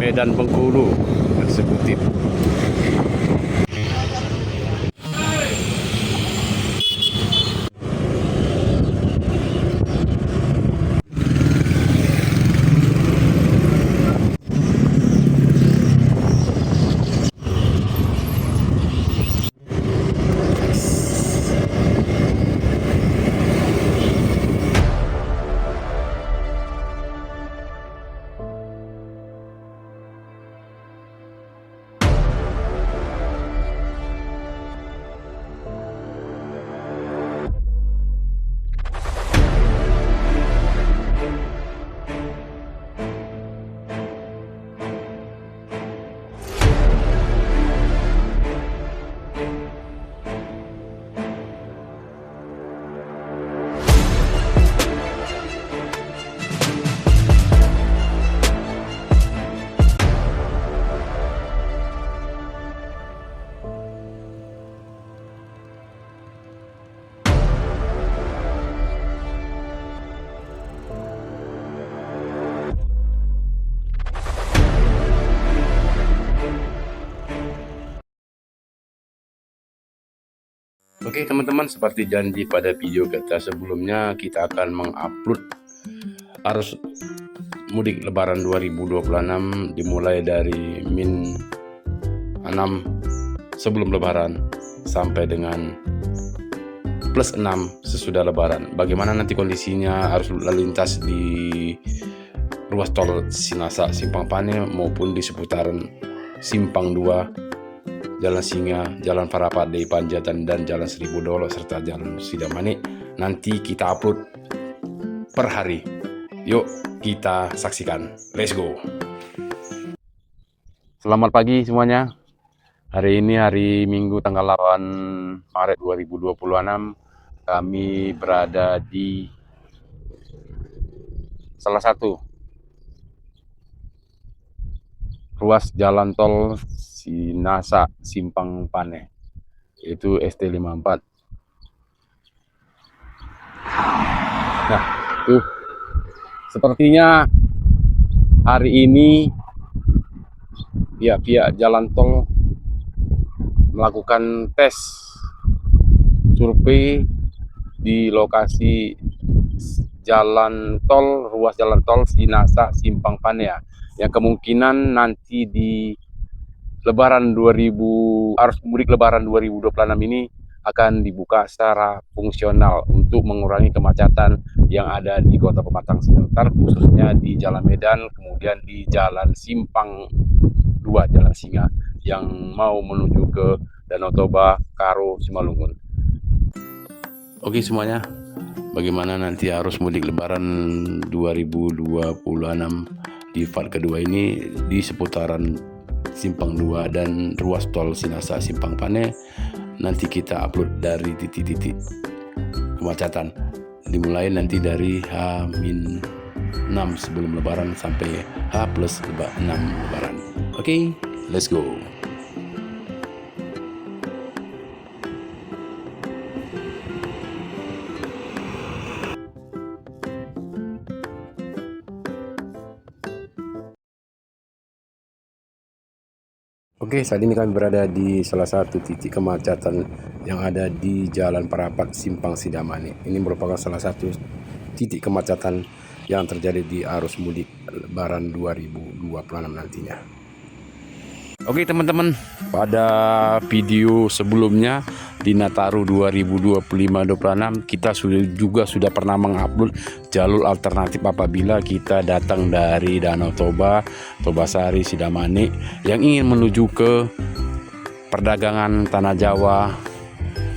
Medan Bengkulu eksekutif. Oke teman-teman, seperti janji pada video kita sebelumnya, kita akan mengupload arus mudik lebaran 2026 dimulai dari min 6 sebelum lebaran sampai dengan plus 6 sesudah lebaran. Bagaimana nanti kondisinya arus lalu lintas di ruas tol Sinasa Simpang Pane maupun di seputaran Simpang 2, Jalan Singa, Jalan Parapade Panjatan, dan Jalan Seribu Dolo serta Jalan Sidamani nanti kita upload per hari. Yuk kita saksikan, let's go. Selamat pagi semuanya. Hari ini hari Minggu tanggal 8 Maret 2026. Kami berada di salah satu ruas jalan tol Sinasa Simpang Pane, yaitu ST54. Nah, tuh sepertinya hari ini pihak jalan tol melakukan tes survei di lokasi jalan tol, ruas jalan tol Sinasa Simpang Pane ya, yang kemungkinan nanti di arus mudik lebaran 2026 ini akan dibuka secara fungsional untuk mengurangi kemacetan yang ada di Kota Pematang Siantar, khususnya di Jalan Medan, kemudian di Jalan Simpang 2, Jalan Singa yang mau menuju ke Danau Toba, Karo, Simalungun. Oke semuanya, bagaimana nanti arus mudik lebaran 2026 di fase kedua ini di seputaran Simpang 2 dan ruas tol Sinasa Simpang Pane. Nanti kita upload dari titik-titik kemacetan, dimulai nanti dari H-6 sebelum lebaran sampai H+6 lebaran. Oke, let's go. Oke, saat ini kami berada di salah satu titik kemacetan yang ada di Jalan Parapat Simpang Sidamani. Ini merupakan salah satu titik kemacetan yang terjadi di arus mudik lebaran 2026 nantinya. Oke teman-teman, pada video sebelumnya di Nataru 2025-26 kita sudah pernah mengupload jalur alternatif apabila kita datang dari Danau Toba, Tobasari, Sidamani yang ingin menuju ke perdagangan Tanah Jawa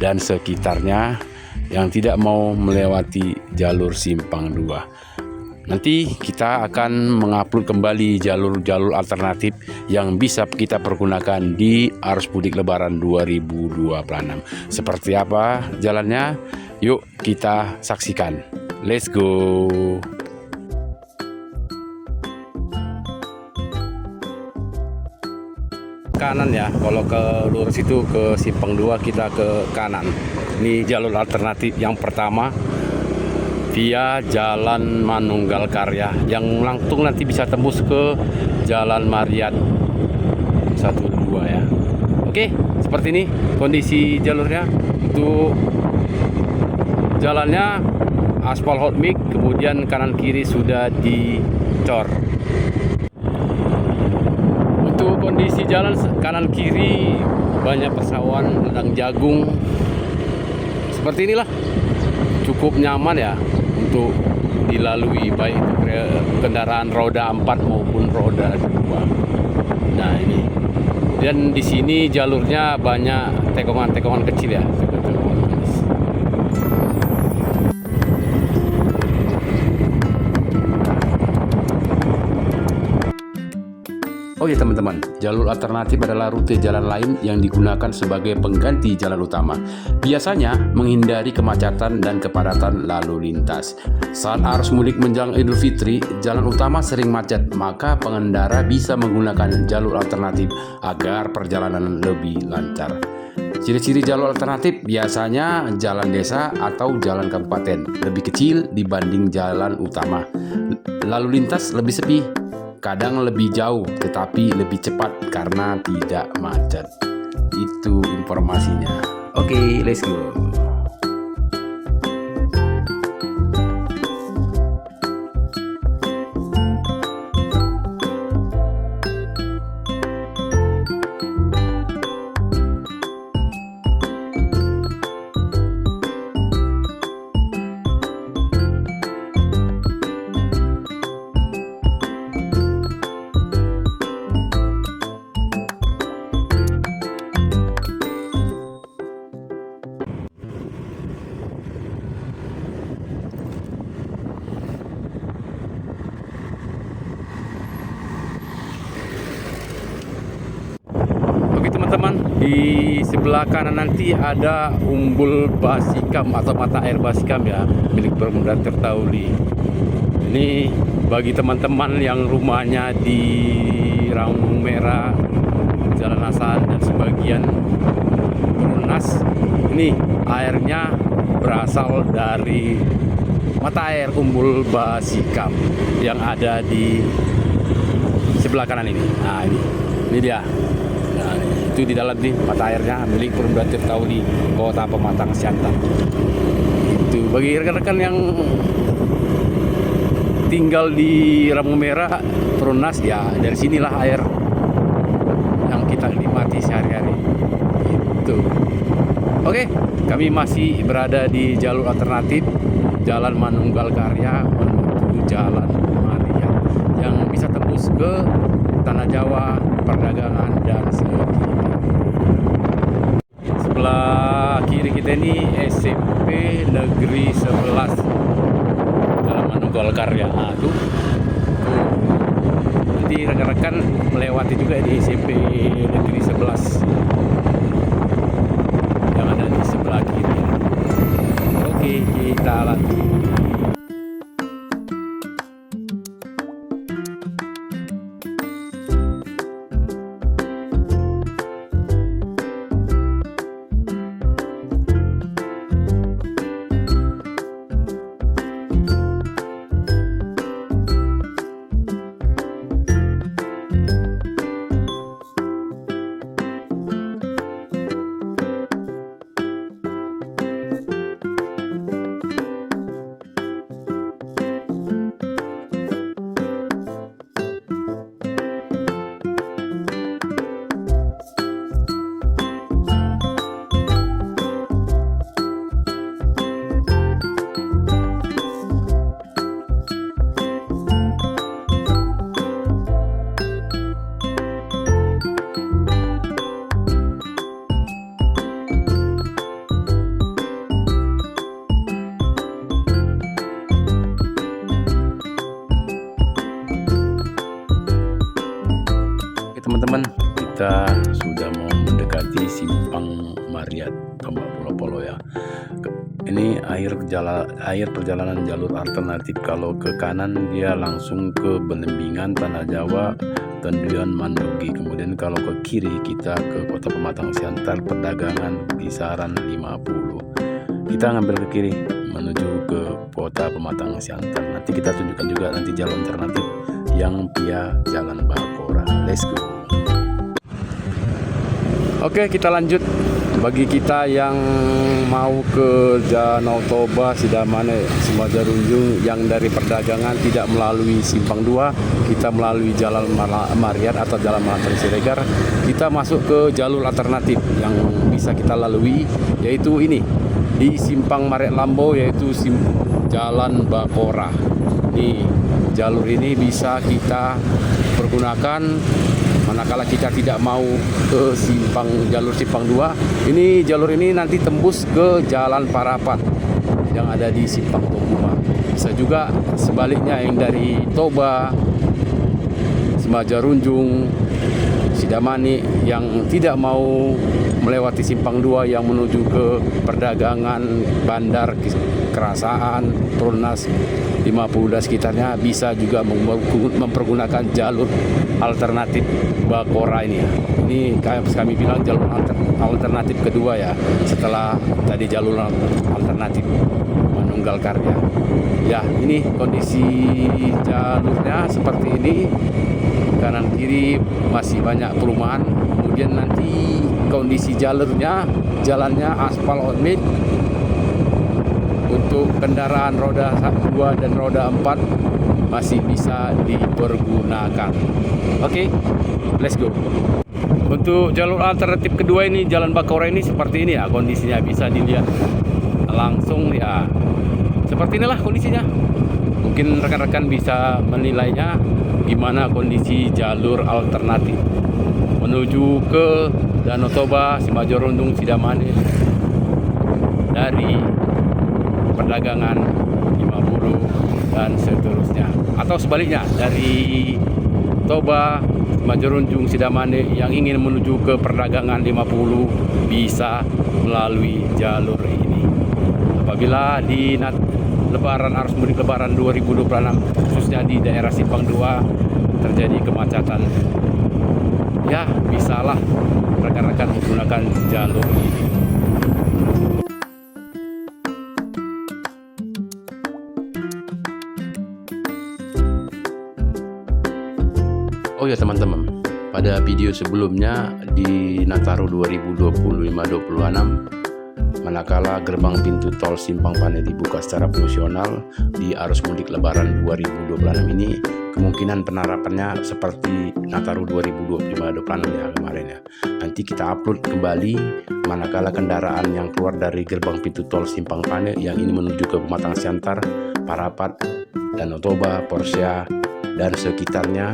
dan sekitarnya yang tidak mau melewati jalur Simpang 2. Nanti kita akan mengupload kembali jalur-jalur alternatif yang bisa kita pergunakan di arus mudik lebaran 2026. Seperti apa jalannya? Yuk kita saksikan. Let's go. Kanan ya, kalau ke lurus itu ke Simpang 2 kita ke kanan. Ini jalur alternatif yang pertama via Jalan Manunggal Karya yang langsung nanti bisa tembus ke Jalan Mariat 12 ya. Oke, seperti ini kondisi jalurnya. Untuk jalannya aspal hot mix, kemudian kanan kiri sudah dicor. Untuk kondisi jalan kanan kiri banyak persawahan, ladang jagung. Seperti inilah, cukup nyaman ya untuk dilalui, baik itu kendaraan roda 4 maupun roda 2. Nah ini, dan di sini jalurnya banyak tekongan-tekongan kecil ya. Oke teman-teman, jalur alternatif adalah rute jalan lain yang digunakan sebagai pengganti jalan utama. Biasanya menghindari kemacetan dan kepadatan lalu lintas. Saat arus mudik menjelang Idul Fitri, jalan utama sering macet, maka pengendara bisa menggunakan jalur alternatif agar perjalanan lebih lancar. Ciri-ciri jalur alternatif biasanya jalan desa atau jalan kabupaten, lebih kecil dibanding jalan utama. Lalu lintas lebih sepi, kadang lebih jauh tetapi lebih cepat karena tidak macet. Itu informasinya. Oke, let's go. Teman-teman, di sebelah kanan nanti ada Umbul Basikam atau mata air Basikam ya, milik Pemuda Tirtauli. Ini bagi teman-teman yang rumahnya di Ramung Merah, Jalan Hasan dan sebagian Perumnas. Ini airnya berasal dari mata air Umbul Basikam yang ada di sebelah kanan ini. Nah, ini dia. Nah, itu di dalam nih mata airnya milik Pemuda Tirtauli Kota Pematang Siantar. Itu bagi rekan-rekan yang tinggal di Ramung Merah, Perumnas ya, dari sinilah air yang kita nikmati sehari-hari. Itu. Oke, kami masih berada di jalur alternatif Jalan Manunggal Karya menuju Jalan Mariat yang bisa tembus ke Tanah Jawa, perdagangan dan sekitar. Sebelah kiri kita ini SMP Negeri 11 Jalan Manunggal Karya. Nah, tuh. Nanti rekan-rekan melewati juga di SMP Negeri 11 yang ada di sebelah kiri. Oke, kita lanjut. Teman-teman, kita sudah mau mendekati Simpang Mariat Tombak Polo-Polo ya. Ini akhir perjalanan jalur alternatif. Kalau ke kanan dia langsung ke Belembingan, Tanah Jawa, Tendian, Mandogi. Kemudian kalau ke kiri kita ke Kota Pematang Siantar, perdagangan kisaran 50. Kita ngambil ke kiri menuju ke Kota Pematang Siantar. Nanti kita tunjukkan juga nanti jalur alternatif yang via Jalan Bakora. Let's go. Oke, kita lanjut. Bagi kita yang mau ke Danau Toba, Sidamane, Simajarunjung yang dari perdagangan tidak melalui Simpang 2, kita melalui Jalan Mariat atau Jalan Malantang Siregar, kita masuk ke jalur alternatif yang bisa kita lalui, yaitu ini di Simpang Mariat Lambo, yaitu Jalan Bakora. Nih, jalur ini bisa kita pergunakan manakala kita tidak mau ke jalur Simpang 2. Ini jalur ini nanti tembus ke Jalan Parapat yang ada di Simpang Tokuma. Bisa juga sebaliknya yang dari Toba, Simajarunjung, Sidamane yang tidak mau melewati Simpang 2 yang menuju ke perdagangan, bandar, Kerasaan, Perumnas 50 dan sekitarnya, bisa juga mempergunakan jalur alternatif Bakora ini ya. Ini kami bilang jalur alternatif kedua ya, setelah tadi jalur alternatif Manunggal Karya. Ya, ini kondisi jalurnya seperti ini. Kanan kiri masih banyak perumahan. Kemudian nanti kondisi jalannya aspal on mid. Untuk kendaraan roda 2 dan roda 4 masih bisa dipergunakan. Oke, let's go. Untuk jalur alternatif kedua ini, Jalan Bakora ini seperti ini ya kondisinya, bisa dilihat langsung ya. Seperti inilah kondisinya. Mungkin rekan-rekan bisa menilainya gimana kondisi jalur alternatif menuju ke Danau Toba, Simajarunjung, Sidamane dari perdagangan 50 dan seterusnya, atau sebaliknya dari Toba, Simajarunjung, Sidamane yang ingin menuju ke perdagangan 50 bisa melalui jalur ini. Apabila di Lebaran, arus mudik Lebaran 2026 khususnya di daerah Simpang 2 terjadi kemacetan, ya bisalah rekan-rekan menggunakan jalur ini. Oh ya teman-teman, pada video sebelumnya di Nataru 2025-26, manakala gerbang pintu tol Simpang Pane dibuka secara fungsional di arus mudik Lebaran 2026 ini, kemungkinan penerapannya seperti Nataru 2025-26 ya kemarin ya. Nanti kita upload kembali manakala kendaraan yang keluar dari gerbang pintu tol Simpang Pane yang ini menuju ke Pematang Siantar, Parapat, Danau Toba, Porsea dan sekitarnya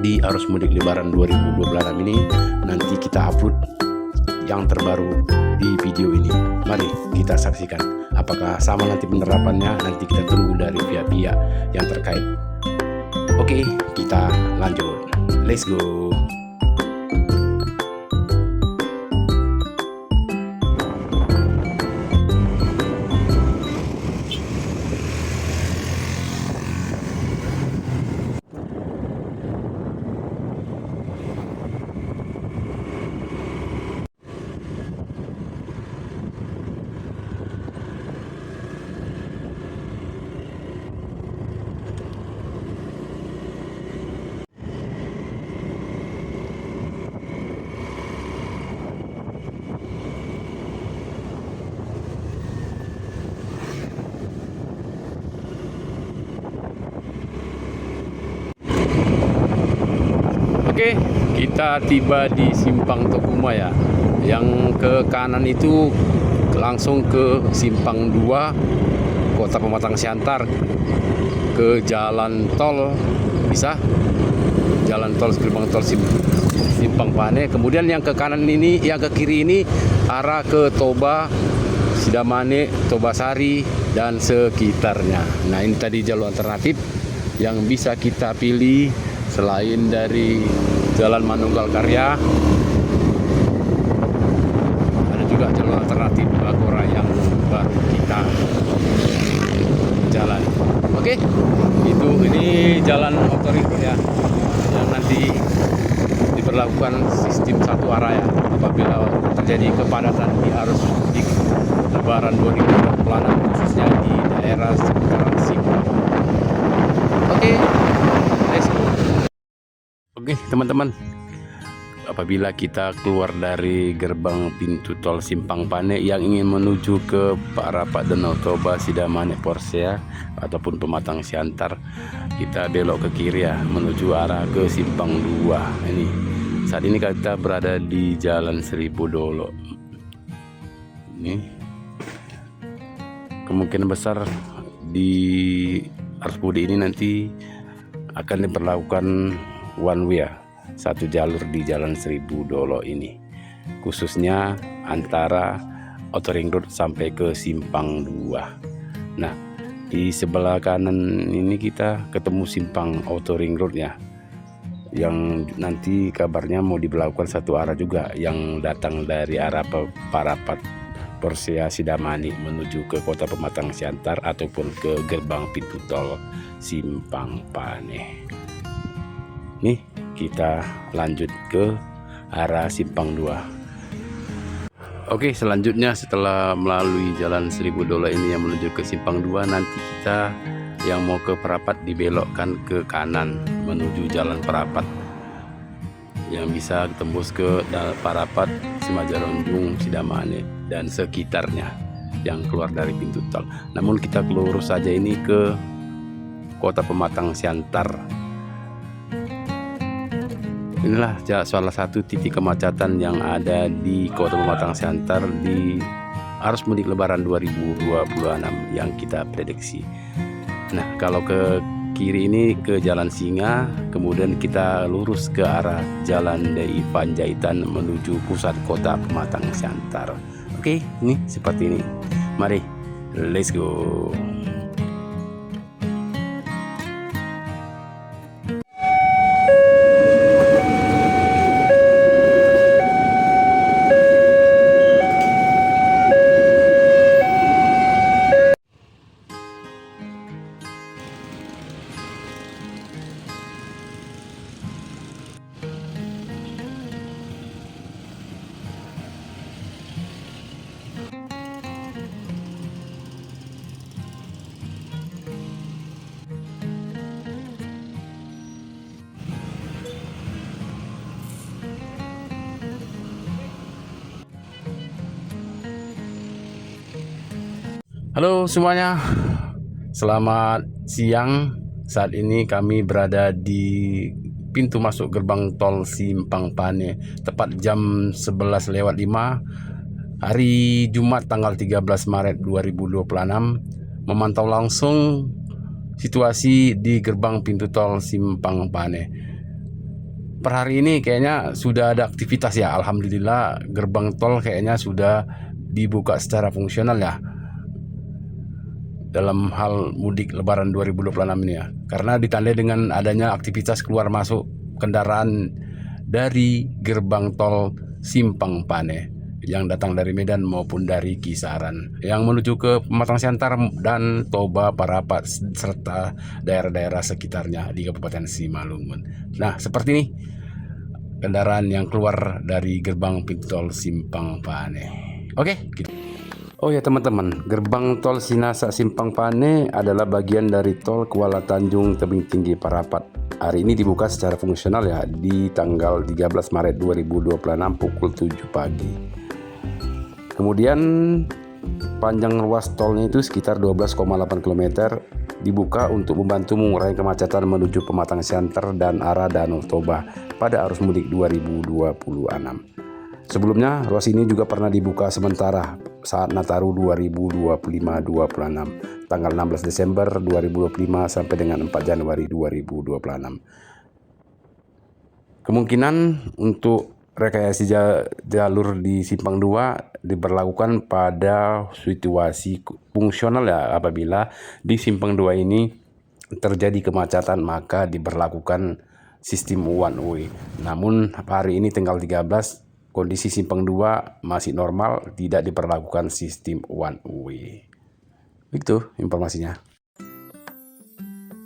di arus mudik Lebaran 2026 ini. Nanti kita upload yang terbaru di video ini. Mari kita saksikan apakah sama nanti penerapannya. Nanti kita tunggu dari pihak-pihak yang terkait. Oke, kita lanjut. Let's go. Oke, kita tiba di Simpang Tokuma ya. Yang ke kanan itu langsung ke Simpang 2 Kota Pematang Siantar, ke jalan tol, bisa jalan tol gerbang tol Simpang Pane. Kemudian yang ke kanan ini, yang ke kiri ini arah ke Toba, Sidamane, Tobasari dan sekitarnya. Nah, ini tadi jalur alternatif yang bisa kita pilih selain dari Jalan Manunggal Karya. Ada juga jalur alternatif Bakora yang baru kita jalan. Oke, ini jalan otoriter ya, yang nanti diberlakukan sistem satu arah ya apabila terjadi kepadatan di arus mudik Lebaran 2026 khususnya di daerah seputaran Simpang. Oke, let's go. Oke teman-teman, apabila kita keluar dari gerbang pintu tol Simpang Pane yang ingin menuju ke Parapat Danau Toba, Sidamane, Porsea ataupun Pematang Siantar, kita belok ke kiri ya, menuju arah ke Simpang 2. Ini saat ini kita berada di Jalan Seribu Dolo. Ini kemungkinan besar di arus mudik ini nanti akan diberlakukan one way ya, satu jalur di Jalan Seribu Dolo ini, khususnya antara Outer Ring Road sampai ke Simpang 2. Nah, di sebelah kanan ini kita ketemu Simpang Outer Ring Road ya, yang nanti kabarnya mau diberlakukan satu arah juga, yang datang dari arah Parapat Porsea Sidamani menuju ke kota Pematang Siantar ataupun ke gerbang pintu tol Simpang Pane. Nih kita lanjut ke arah Simpang 2. Oke, selanjutnya setelah melalui Jalan Seribu Dolo ini yang menuju ke Simpang 2, nanti kita yang mau ke Parapat dibelokkan ke kanan menuju Jalan Parapat yang bisa tembus ke Parapat, Simajalunjung, Sidamane dan sekitarnya yang keluar dari pintu tol. Namun kita lurus saja ini ke kota Pematang Siantar. Inilah salah satu titik kemacetan yang ada di kota Pematang Siantar di arus mudik Lebaran 2026 yang kita prediksi. Nah, kalau ke kiri ini ke Jalan Singa, kemudian kita lurus ke arah Jalan DI Panjaitan menuju pusat kota Pematang Siantar. Oke, ini seperti ini. Mari, let's go. Halo semuanya, selamat siang. Saat ini kami berada di pintu masuk gerbang tol Simpang Pane, tepat jam 11:05 hari Jumat tanggal 13 Maret 2026, memantau langsung situasi di gerbang pintu tol Simpang Pane. Per hari ini kayaknya sudah ada aktivitas ya, alhamdulillah gerbang tol kayaknya sudah dibuka secara fungsional ya dalam hal mudik Lebaran 2026 ini ya, karena ditandai dengan adanya aktivitas keluar masuk kendaraan dari gerbang tol Simpang Pane yang datang dari Medan maupun dari Kisaran yang menuju ke Pematang Siantar dan Toba, Parapat serta daerah-daerah sekitarnya di Kabupaten Simalungun. Nah, seperti ini kendaraan yang keluar dari gerbang pintu tol Simpang Pane. Oke, gitu. Oh ya teman-teman, gerbang tol Sinasa Simpang Pane adalah bagian dari tol Kuala Tanjung Tebing Tinggi Parapat. Hari ini dibuka secara fungsional ya di tanggal 13 Maret 2026 pukul 7 pagi. Kemudian panjang ruas tolnya itu sekitar 12,8 km, dibuka untuk membantu mengurangi kemacetan menuju Pematang Siantar dan arah Danau Toba pada arus mudik 2026. Sebelumnya, ruas ini juga pernah dibuka sementara saat Nataru 2025-26, tanggal 16 Desember 2025 sampai dengan 4 Januari 2026. Kemungkinan untuk rekayasa jalur di Simpang 2 diberlakukan pada situasi fungsional ya, apabila di Simpang 2 ini terjadi kemacetan maka diberlakukan sistem one way. Namun hari ini tanggal 13 kondisi Simpang 2 masih normal, tidak diperlakukan sistem one way. Itu informasinya.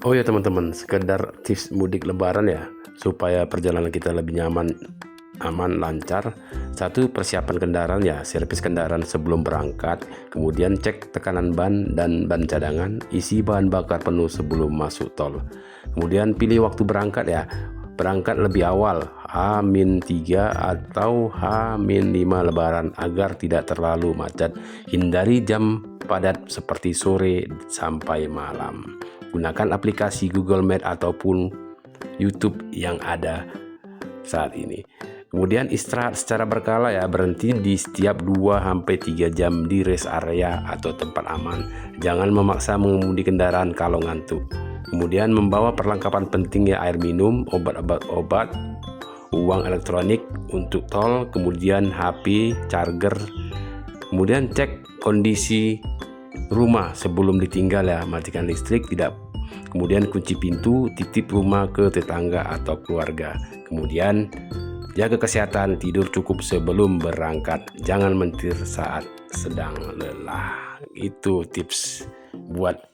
Oh ya teman-teman, sekedar tips mudik Lebaran ya, supaya perjalanan kita lebih nyaman, aman, lancar. Satu, persiapan kendaraan ya, servis kendaraan sebelum berangkat, kemudian cek tekanan ban dan ban cadangan, isi bahan bakar penuh sebelum masuk tol. Kemudian pilih waktu berangkat ya. berangkat lebih awal, H-3 atau H-5 Lebaran agar tidak terlalu macet. Hindari jam padat seperti sore sampai malam. Gunakan aplikasi Google Map ataupun YouTube yang ada saat ini. Kemudian istirahat secara berkala ya, berhenti di setiap 2-3 jam di rest area atau tempat aman. Jangan memaksa mengemudi kendaraan kalau ngantuk. Kemudian membawa perlengkapan penting ya, air minum, obat-obat, uang elektronik untuk tol, kemudian HP, charger. Kemudian cek kondisi rumah sebelum ditinggal ya, matikan listrik tidak. Kemudian kunci pintu, titip rumah ke tetangga atau keluarga. Kemudian jaga kesehatan, tidur cukup sebelum berangkat, jangan mentir saat sedang lelah. Itu tips buat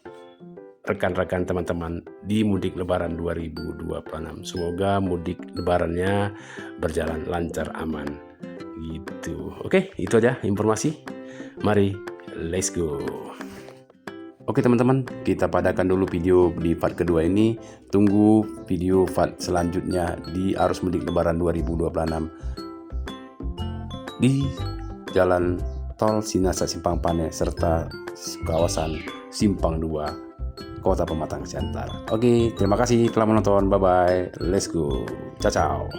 rekan-rekan teman-teman di mudik lebaran 2026. Semoga mudik lebarannya berjalan lancar, aman gitu. Oke, itu aja informasi. Mari let's go. Oke teman-teman, kita padakan dulu video di part kedua ini. Tunggu video part selanjutnya di arus mudik lebaran 2026 di Jalan Tol Sinasa Simpang Pane serta kawasan Simpang 2 Kota Pematang Siantar. Oke, terima kasih telah menonton. Bye bye. Let's go. Ciao ciao.